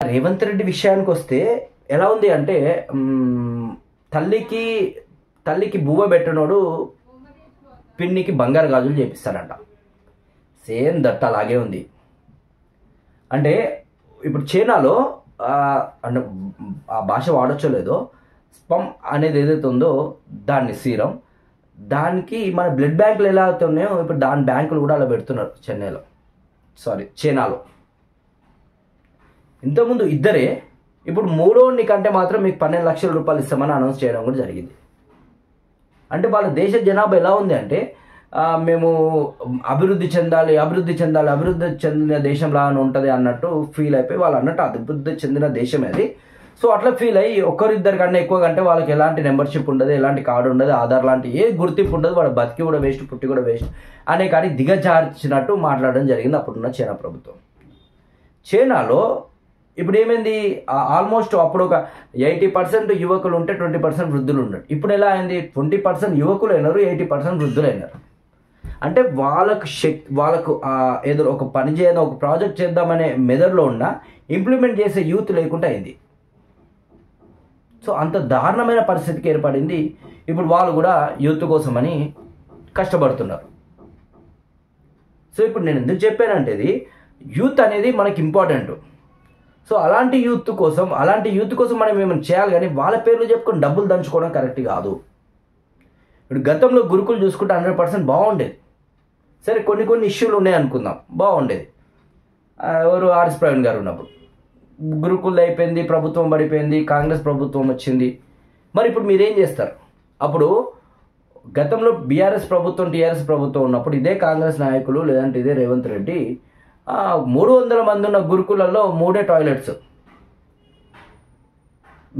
రేవంత్ రెడ్డి విషయానికి వస్తే ఎలా ఉంది అంటే తల్లికి తల్లికి బువ్వ పెట్టినోడు పిన్నికి బంగారు గాజులు చేపిస్తాడంట. సేమ్ దట్ అలాగే ఉంది. అంటే ఇప్పుడు చైనాలో అంటే ఆ భాష వాడచ్చో లేదో, స్పమ్ అనేది ఏదైతే ఉందో దాన్ని సీరం, దానికి మన బ్లడ్ బ్యాంకులు ఎలా అవుతున్నాయో ఇప్పుడు దాని బ్యాంకులు కూడా అలా పెడుతున్నారు చైనాలో. ఇంతకుముందు ఇద్దరే, ఇప్పుడు మూడోని కంటే మాత్రం మీకు 12 లక్షల రూపాయలు ఇస్తామని అనౌన్స్ చేయడం కూడా జరిగింది. అంటే వాళ్ళ దేశ జనాభా ఎలా ఉంది అంటే మేము అభివృద్ధి చెందిన దేశంలా ఉంటుంది అన్నట్టు ఫీల్ అయిపోయి వాళ్ళు అన్నట్టు అభివృద్ధి చెందిన దేశమే అది. సో అట్లా ఫీల్ అయ్యి ఒక్కరిద్దరి కన్నా ఎక్కువ కంటే వాళ్ళకి ఎలాంటి మెంబర్షిప్ ఉండదు, ఎలాంటి కార్డు ఉండదు, ఆధార్ లాంటి ఏ గుర్తింపు ఉండదు, వాడు బతికి కూడా వేస్ట్, పుట్టి కూడా వేస్ట్ అనే కానీ దిగజార్చినట్టు మాట్లాడడం జరిగింది అప్పుడున్న చైనా ప్రభుత్వం. చైనాలో ఇప్పుడు ఏమైంది, ఆల్మోస్ట్ అప్పుడు ఒక 80% యువకులు ఉంటే 20% వృద్ధులు ఉన్నారు. ఇప్పుడు ఎలా అయింది, 20% యువకులు అయినారు, 80% వృద్ధులు అయినారు. అంటే వాళ్ళకు ఏదో ఒక పని చేయడం, ఒక ప్రాజెక్ట్ చేద్దామనే మెదడులో ఉన్న ఇంప్లిమెంట్ చేసే యూత్ లేకుండా అయింది. సో అంత దారుణమైన పరిస్థితికి ఏర్పడింది. ఇప్పుడు వాళ్ళు కూడా యూత్ కోసమని కష్టపడుతున్నారు. సో ఇప్పుడు నేను ఎందుకు చెప్పానంటే ఇది యూత్ అనేది మనకి ఇంపార్టెంట్. సో అలాంటి యూత్ కోసం మనం ఏమైనా చేయాలి, కానీ వాళ్ళ పేర్లు చెప్పుకొని డబ్బులు దంచుకోవడం కరెక్ట్ కాదు. ఇప్పుడు గతంలో గురుకులు చూసుకుంటే 100% బాగుండేది. సరే కొన్ని ఇష్యూలు ఉన్నాయి అనుకుందాం, బాగుండేది. ఎవరు ఆర్ఎస్ ప్రవీణ్ గారు ఉన్నప్పుడు గురుకులు అయిపోయింది, ప్రభుత్వం పడిపోయింది, కాంగ్రెస్ ప్రభుత్వం వచ్చింది. మరి ఇప్పుడు మీరేం చేస్తారు? అప్పుడు గతంలో బీఆర్ఎస్ ప్రభుత్వం, టీఆర్ఎస్ ప్రభుత్వం ఉన్నప్పుడు ఇదే కాంగ్రెస్ నాయకులు లేదంటే ఇదే రేవంత్ రెడ్డి 300 మంది ఉన్న గురుకులలో 3 టాయిలెట్స్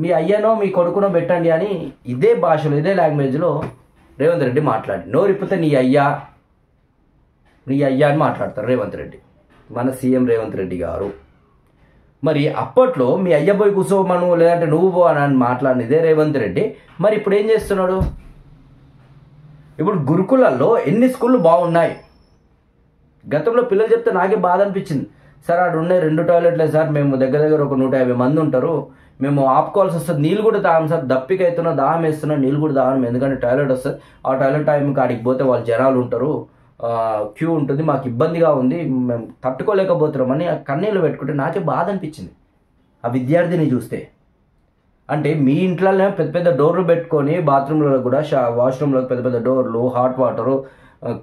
మీ అయ్యనో మీ కొడుకునో పెట్టండి అని ఇదే భాషలో ఇదే లాంగ్వేజ్లో రేవంత్ రెడ్డి మాట్లాడి, నోరిప్పితే నీ అయ్యా అని మాట్లాడతారు రేవంత్ రెడ్డి, మన సీఎం రేవంత్ రెడ్డి గారు. మరి అప్పట్లో మీ అయ్య పోయి కూర్చోమను లేదంటే నువ్వు పో అని మాట్లాడినదే రేవంత్ రెడ్డి. మరి ఇప్పుడు ఏం చేస్తున్నాడు? ఇప్పుడు గురుకులలో ఎన్ని స్కూళ్ళు బాగున్నాయి. గతంలో పిల్లలు చెప్తే నాకే బాధ అనిపించింది. సార్ ఆడు ఉన్నాయి 2 టాయిలెట్లే సార్, మేము దగ్గర ఒక 150 మంది ఉంటారు, మేము ఆపుకోవాల్సి వస్తుంది, నీళ్ళు కూడా తాగం సార్, దప్పిక అవుతున్నా, దాహం వేస్తున్నా, నీళ్ళు కూడా తాగం, ఎందుకంటే టాయిలెట్ వస్తుంది, ఆ టాయిలెట్ టైంకి ఆడికి పోతే వాళ్ళు జనాలు ఉంటారు, క్యూ ఉంటుంది, మాకు ఇబ్బందిగా ఉంది, మేము తట్టుకోలేకపోతున్నామని కన్నీళ్ళు పెట్టుకుంటే నాకే బాధ అనిపించింది ఆ విద్యార్థిని చూస్తే. అంటే మీ ఇంట్లోనే పెద్ద డోర్లు పెట్టుకొని బాత్రూంలో కూడా వాష్రూమ్లో పెద్ద డోర్లు, హాట్ వాటరు,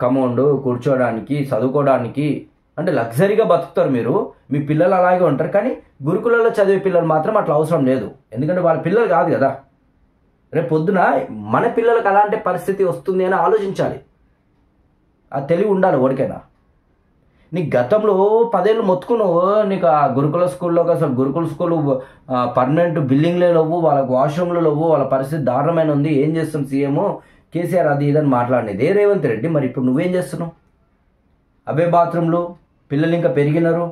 కమౌండ్, కూర్చోడానికి, చదువుకోవడానికి, అంటే లగ్జరీగా బతుకుతారు మీరు, మీ పిల్లలు అలాగే ఉంటారు. కానీ గురుకులలో చదివే పిల్లలు మాత్రం అట్లా అవసరం లేదు, ఎందుకంటే వాళ్ళ పిల్లలు కాదు కదా. రేపు పొద్దున మన పిల్లలకు అలాంటి పరిస్థితి వస్తుంది అని ఆలోచించాలి. ఆ తెలివి ఉండాలి ఎవరికైనా. నీకు గతంలో 10 ఏళ్ళు మొత్తుకున్నావు, నీకు ఆ గురుకుల స్కూల్లోకి అసలు గురుకుల స్కూల్ పర్మనెంట్ బిల్డింగ్లే లేవు, వాళ్ళకి వాష్రూమ్లు లేవు, వాళ్ళ పరిస్థితి దారుణమైన ఉంది, ఏం చేస్తుంది సీఎం కేసీఆర్ అది ఇదని మాట్లాడినది రేవంత్ రెడ్డి. మరి ఇప్పుడు నువ్వేం చేస్తున్నావు? అవే బాత్రూమ్లు, పిల్లలు ఇంకా పెరిగినారు.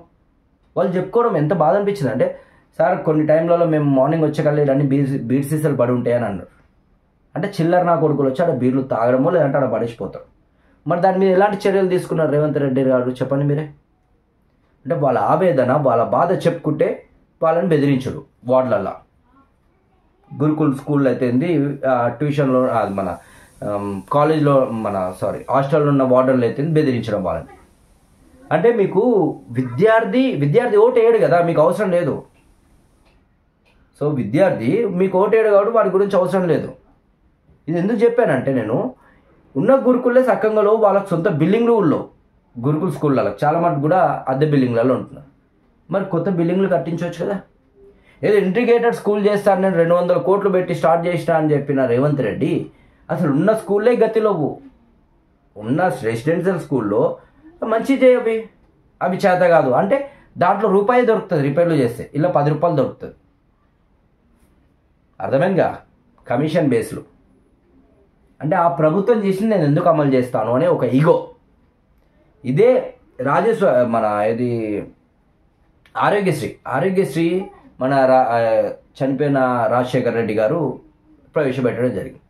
వాళ్ళు చెప్పుకోవడం ఎంత బాధ అనిపించింది అంటే, సార్ కొన్ని టైంలలో మేము మార్నింగ్ వచ్చేకల్లా అన్ని బీర్ సీసాలు పడి ఉంటాయని అన్నారు. అంటే చిల్లర నా కొడుకులు వచ్చి ఆడ బీర్లు తాగడమో లేదంటే ఆడ పడేసిపోతారు. మరి దాని మీద ఎలాంటి చర్యలు తీసుకున్నారు రేవంత్ రెడ్డి గారు చెప్పండి మీరే. అంటే వాళ్ళ ఆవేదన, వాళ్ళ బాధ చెప్పుకుంటే వాళ్ళని బెదిరించడు. వార్డులల్లో గురుకుల్ స్కూల్లో అయితే ట్యూషన్లో మన కాలేజ్లో హాస్టల్లో ఉన్న వార్డన్లు అయితే బెదిరించడం వాళ్ళని. అంటే మీకు విద్యార్థి ఓటు వేయడు కదా, మీకు అవసరం లేదు. సో విద్యార్థి మీకు ఓటు వేయడు కాబట్టి వాడి గురించి అవసరం లేదు. ఇది ఎందుకు చెప్పానంటే, నేను ఉన్న గురుకుల్లే సక్కంగా వాళ్ళకి సొంత బిల్డింగ్లు ఉండవు. గురుకుల స్కూళ్ళలో చాలా మటుకు కూడా అద్దె బిల్డింగ్లలో ఉంటున్నారు. మరి కొత్త బిల్డింగ్లు కట్టించవచ్చు కదా. ఏదో ఇంటిగ్రేటెడ్ స్కూల్ చేస్తాను నేను 200 కోట్లు పెట్టి స్టార్ట్ చేసినా అని చెప్పిన రేవంత్ రెడ్డి అసలు ఉన్న స్కూల్లే గతిలోవు. ఉన్న రెసిడెన్షియల్ స్కూల్లో మంచి చేయవి, అవి చేత కాదు అంటే దాంట్లో రూపాయి దొరుకుతుంది, రిపేర్లు చేస్తే ఇలా 10 రూపాయలు దొరుకుతుంది. అర్థమైందిగా, కమిషన్ బేస్లు. అంటే ఆ ప్రభుత్వం చేసి నేను ఎందుకు అమలు చేస్తాను అనే ఒక ఈగో. ఇదే ఇది ఆరోగ్యశ్రీ మన చనిపోయిన రాజశేఖర్ రెడ్డి గారు ప్రవేశపెట్టడం జరిగింది.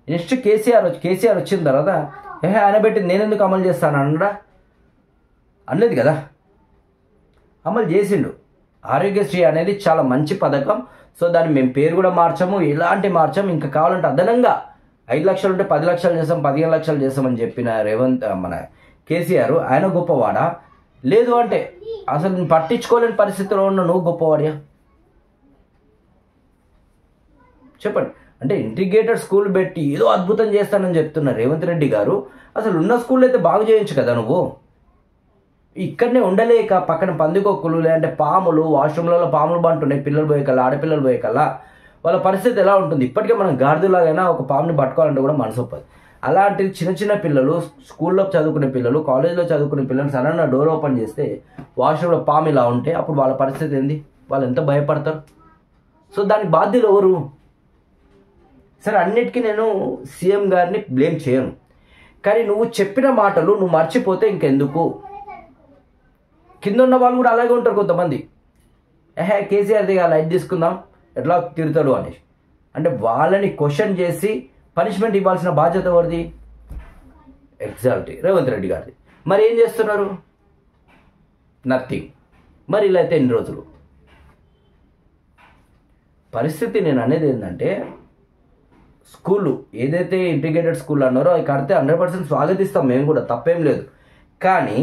నెక్స్ట్ కేసీఆర్ వచ్చిన తర్వాత ఆయన పెట్టింది నేను ఎందుకు అమలు చేస్తాను అన్నది కదా, అమలు చేసిండు. ఆరోగ్యశ్రీ అనేది చాలా మంచి పథకం. సో దాన్ని మేము పేరు కూడా మార్చము, ఎలాంటి మార్చము. ఇంకా కావాలంటే అదనంగా 5 లక్షలు ఉంటే 10 లక్షలు చేస్తాం, 15 లక్షలు చేస్తామని చెప్పిన మన కేసీఆర్ ఆయన గొప్పవాడా? లేదు అంటే అసలు పట్టించుకోలేని పరిస్థితిలో ఉన్న నువ్వు గొప్పవాడియా? చెప్పండి. అంటే ఇంటిగ్రేటెడ్ స్కూల్ పెట్టి ఏదో అద్భుతం చేస్తానని చెప్తున్న రేవంత్ రెడ్డి గారు అసలు ఉన్న స్కూల్ అయితే బాగు చేయొచ్చు కదా నువ్వు. ఇక్కడనే ఉండలేక పక్కన పందికొక్కులు లేదంటే పాములు, వాష్రూమ్లలో పాములు బంటున్నాయి, పిల్లలు పోయే కల్లా, ఆడపిల్లలు పోయే కల్లా వాళ్ళ పరిస్థితి ఎలా ఉంటుంది? ఇప్పటికే మనం గాడిదలాగైనా ఒక పాముని పట్టుకోవాలంటే కూడా మనసు ఒప్పదు. అలాంటిది చిన్న చిన్న పిల్లలు, స్కూల్లో చదువుకునే పిల్లలు, కాలేజీలో చదువుకునే పిల్లలు సడన్గా డోర్ ఓపెన్ చేస్తే వాష్రూమ్లో పాము ఇలా ఉంటే అప్పుడు వాళ్ళ పరిస్థితి ఏంది? వాళ్ళు ఎంత భయపడతారు? సో దానికి బాధ్యులు ఎవరు? సరే, అన్నిటికీ నేను సీఎం గారిని బ్లేమ్ చేయను, కానీ నువ్వు చెప్పిన మాటలు నువ్వు మర్చిపోతే ఇంకెందుకు? కింద ఉన్న వాళ్ళు కూడా అలాగే ఉంటారు కొంతమంది. కేసీఆర్ దిగా లైట్ తీసుకుందాం, ఎట్లా తిడతాడు అనేసి. అంటే వాళ్ళని క్వశ్చన్ చేసి పనిష్మెంట్ ఇవ్వాల్సిన బాధ్యత ఎవరిది? ఎగ్జాక్ట్లీ రేవంత్ రెడ్డి గారిది. మరి ఏం చేస్తున్నారు? నథింగ్. మరి ఇలా అయితే ఎన్ని రోజులు? పరిస్థితి నేను అనేది ఏంటంటే, స్కూళ్ళు ఏదైతే ఇంటిగ్రేటెడ్ స్కూల్ అన్నారో అది కడితే 100% స్వాగతిస్తాం మేము కూడా, తప్పేం లేదు. కానీ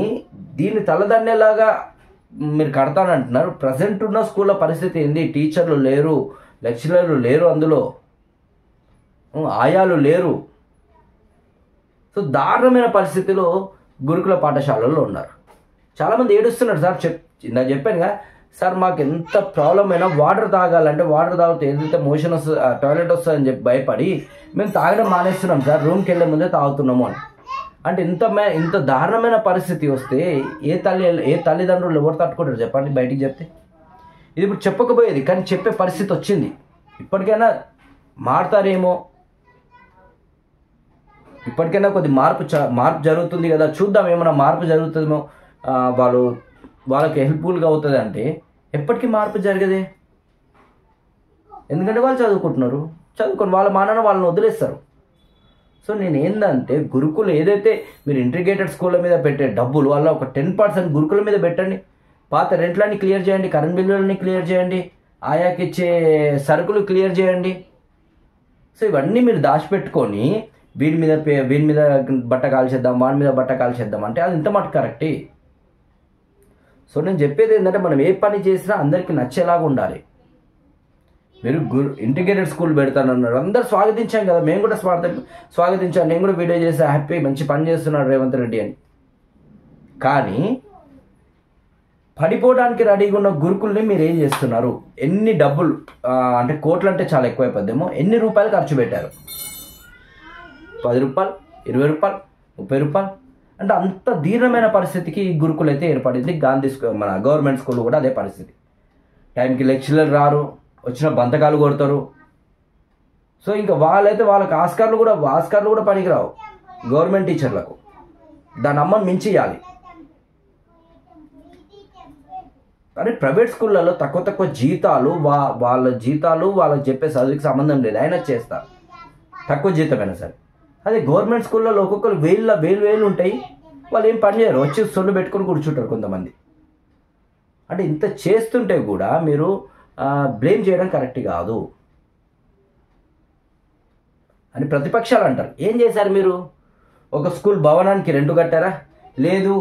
దీన్ని తలదన్నేలాగా మీరు కడతానంటున్నారు. ప్రజెంట్ ఉన్న స్కూళ్ళ పరిస్థితి ఏంది? టీచర్లు లేరు, లెక్చరర్లు లేరు, అందులో ఆయాలు లేరు. సో దారుణమైన పరిస్థితిలో గురుకుల పాఠశాలల్లో ఉన్నారు. చాలామంది ఏడుస్తున్నారు. సార్ ఇందాక చెప్పానుగా సార్, మాకు ఎంత ప్రాబ్లం అయినా వాటర్ తాగాలంటే వాటర్ తాగితే ఏదైతే మోషన్ వస్తుంది, టాయిలెట్ వస్తుందని చెప్పి భయపడి మేము తాగడం మానేస్తున్నాం సార్, రూమ్కి వెళ్ళే ముందే తాగుతున్నాము అని. అంటే ఇంత దారుణమైన పరిస్థితి వస్తే ఏ తల్లిదండ్రులు ఎవరు తట్టుకుంటారు చెప్పండి బయటికి చెప్తే? ఇది ఇప్పుడు చెప్పకపోయేది, కానీ చెప్పే పరిస్థితి వచ్చింది. ఇప్పటికైనా మారుతారేమో, ఇప్పటికైనా కొద్ది మార్పు జరుగుతుంది కదా, చూద్దాం ఏమైనా మార్పు జరుగుతుందేమో, వాళ్ళకి హెల్ప్ఫుల్గా అవుతుంది. అంటే ఎప్పటికీ మార్పు జరగదే. ఎందుకంటే వాళ్ళు చదువుకొని వాళ్ళ మానాన వాళ్ళని వదిలేస్తారు. సో నేను ఏంటంటే, గురుకులు ఏదైతే మీరు ఇంటిగ్రేటెడ్ స్కూళ్ళ మీద పెట్టే డబ్బులు వల్ల ఒక 10% గురుకుల మీద పెట్టండి. పాత రెంట్లన్నీ క్లియర్ చేయండి, కరెంట్ బిల్లులన్నీ క్లియర్ చేయండి, ఆయాకి ఇచ్చే సరుకులు క్లియర్ చేయండి. సో ఇవన్నీ మీరు దాచిపెట్టుకొని వీడి మీద బట్ట కాల్చేద్దాం, వాడి మీద బట్ట కాల్చేద్దాం అంటే అది ఇంత మటు కరెక్టే. సో నేను చెప్పేది ఏంటంటే, మనం ఏ పని చేసినా అందరికీ నచ్చేలాగా ఉండాలి. మీరు ఇంటిగ్రేటెడ్ స్కూల్ పెడతానన్నారు, అందరు స్వాగతించాం కదా, మేము కూడా స్వాగతించాను. నేను కూడా వీడియో చేసి హ్యాపీ, మంచి పని చేస్తున్నాడు రేవంత్ రెడ్డి అని. కానీ పడిపోవడానికి రెడీగా ఉన్న గురుకుల్ని మీరు ఏం చేస్తున్నారు? ఎన్ని డబ్బులు, అంటే కోట్లు అంటే చాలా ఎక్కువైపోద్దేమో, ఎన్ని రూపాయలు ఖర్చు పెట్టారు? 10 రూపాయలు, 20 రూపాయలు, 30 రూపాయలు. అంటే అంత దీర్ఘమైన పరిస్థితికి ఈ గురుకులు అయితే ఏర్పడింది. మన గవర్నమెంట్ స్కూల్ కూడా అదే పరిస్థితి. టైంకి లెక్చరర్లు రారు, వచ్చిన బంతకాలు కొడతారు. సో ఇంకా వాళ్ళకి ఆస్కార్లు కూడా పనికిరావు గవర్నమెంట్ టీచర్లకు. దాని అమ్మని మించి ఇవ్వాలి. కానీ ప్రైవేట్ స్కూళ్ళలో తక్కువ జీతాలు, వాళ్ళ జీతాలు వాళ్ళకి చెప్పే చదువుకి సంబంధం లేదు, అయినా చేస్తారు, తక్కువ జీతమైనా సరే. అదే గవర్నమెంట్ స్కూళ్ళలో ఒక్కొక్కరు వేలు ఉంటాయి, వాళ్ళు ఏం పని చేయరు, వచ్చి సొల్లు పెట్టుకొని కూర్చుంటారు కొంతమంది. అంటే ఇంత చేస్తుంటే కూడా మీరు బ్లేమ్ చేయడం కరెక్ట్ కాదు అని ప్రతిపక్షాలు అంటారు. ఏం చేశారు మీరు? ఒక స్కూల్ భవనానికి రెంట్ కట్టారా? లేదు.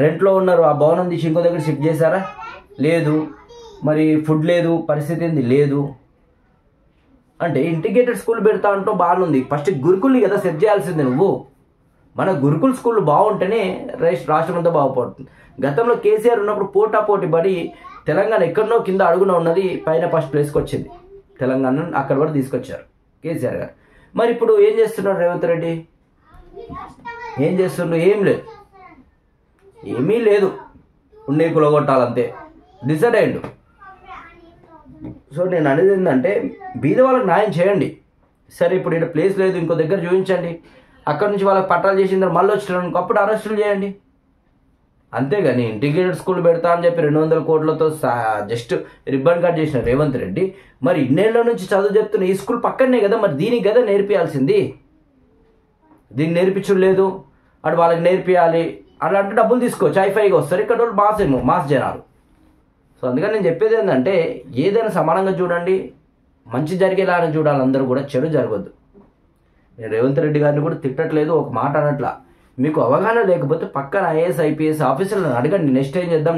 రెంట్లో ఉన్నారు, ఆ భవనం తీసి ఇంకో దగ్గర షిఫ్ట్ చేశారా? లేదు. మరి ఫుడ్ లేదు, పరిస్థితి ఏంది? లేదు. అంటే ఇంటిగ్రేటెడ్ స్కూల్ పెడతా అంటూ బాగుంది, ఫస్ట్ గురుకుల్ని కదా సెట్ చేయాల్సింది నువ్వు. మన గురుకుల్ స్కూల్ బాగుంటేనే రాష్ట్రం అంతా బాగుపడుతుంది. గతంలో కేసీఆర్ ఉన్నప్పుడు పోటీ పడి తెలంగాణ ఎక్కడనో కింద అడుగున ఉన్నది పైన ఫస్ట్ ప్లేస్కి వచ్చింది. తెలంగాణ అక్కడ వరకు తీసుకొచ్చారు కేసీఆర్ గారు. మరి ఇప్పుడు ఏం చేస్తున్నాడు రేవంత్ రెడ్డి? ఏం చేస్తుండ్రు? ఏమీ లేదు, ఉండే కులగొట్టాలంతే డిసైడ్ అయ్యిండు. సో నేను అనేది ఏంటంటే, బీద వాళ్ళకి న్యాయం చేయండి. సరే, ఇప్పుడు ఇక్కడ ప్లేస్ లేదు, ఇంకో దగ్గర చూపించండి, అక్కడ నుంచి వాళ్ళకి పట్టాలు చేసిన మళ్ళీ వచ్చినారు, అప్పుడు అరెస్టులు చేయండి. అంతేగాని ఇంటిగ్రేటెడ్ స్కూల్ పెడతా అని చెప్పి 200 కోట్లతో జస్ట్ రిబ్బన్ కట్ చేసిన రేవంత్ రెడ్డి, మరి ఇన్నేళ్ల నుంచి చదువు చెప్తున్న ఈ స్కూల్ పక్కనే కదా, మరి దీనికి కదా నేర్పియాల్సింది. దీన్ని నేర్పించడం లేదు, అటు వాళ్ళకి నేర్పియాలి. అలా అంటే డబ్బులు తీసుకోవచ్చు, హైఫైగా వస్తారు. ఇక్కడ వాళ్ళు మాస్ జనాలు. సో అందుకని నేను చెప్పేది ఏంటంటే ఏదైనా సమానంగా చూడండి, మంచి జరిగేలాగా చూడాలి, అందరూ కూడా చెడు జరగద్దు. నేను రేవంత్ రెడ్డి గారిని కూడా తిట్టట్లేదు, ఒక మాట అనట్లా. మీకు అవగాహన లేకపోతే పక్కన ఐఏఎస్ ఐపీఎస్ ఆఫీసర్లను అడగండి, నెక్స్ట్ ఏం చేద్దాం.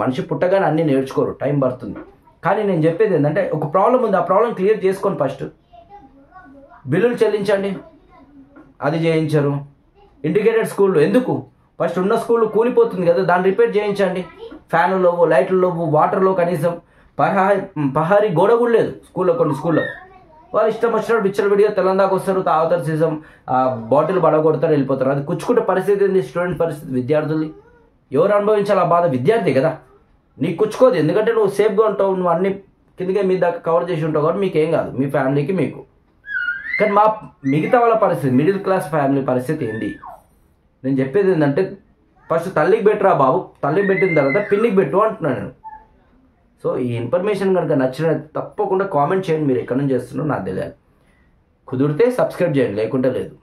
మనిషి పుట్టగానే అన్నీ నేర్చుకోరు, టైం పడుతుంది. కానీ నేను చెప్పేది ఏంటంటే ఒక ప్రాబ్లం ఉంది, ఆ ప్రాబ్లం క్లియర్ చేసుకొని ఫస్ట్ బిల్లులు చెల్లించండి. అది చేయించరు. ఇంటిగ్రేటెడ్ స్కూళ్ళు ఎందుకు? ఫస్ట్ ఉన్న స్కూళ్ళు కూలిపోతుంది కదా, దాన్ని రిపేర్ చేయించండి. ఫ్యాన్లు లేవు, లైట్లు లేవు, వాటర్లో కనీసం పహారీ గోడ కూడా లేదు కొన్ని స్కూల్లో. వాళ్ళు ఇష్టం వచ్చినట్టు పిక్చర్ వీడియో తెలంగాణకు వస్తారు, తాగుతారు, సీజం బాటిల్ పడగొడతారు, వెళ్ళిపోతారు. అది కుచ్చుకుంటే పరిస్థితి ఏంది? స్టూడెంట్ పరిస్థితి, విద్యార్థులు ఎవరు అనుభవించాలి ఆ బాధ? విద్యార్థి కదా. నీకు కుచ్చుకోదు, ఎందుకంటే నువ్వు సేఫ్గా ఉంటావు, నువ్వు అన్ని కిందకే మీ దాకా కవర్ చేసి ఉంటావు కాబట్టి మీకేం కాదు, మీ ఫ్యామిలీకి మీకు. కానీ మిగతా వాళ్ళ పరిస్థితి, మిడిల్ క్లాస్ ఫ్యామిలీ పరిస్థితి ఏంటి? నేను చెప్పేది ఏంటంటే ఫస్ట్ తల్లికి బెటరా బాబు, తల్లికి పెట్టిన తర్వాత పిన్నికి పెట్టు అంటున్నాను నేను. సో ఈ ఇన్ఫర్మేషన్ కనుక నచ్చిన తప్పకుండా కామెంట్ చేయండి, మీరు ఎక్కడి నుంచి చేస్తున్నారో నాకు తెలియాలి. కుదిరితే సబ్స్క్రైబ్ చేయండి, లేకుంటే లేదు.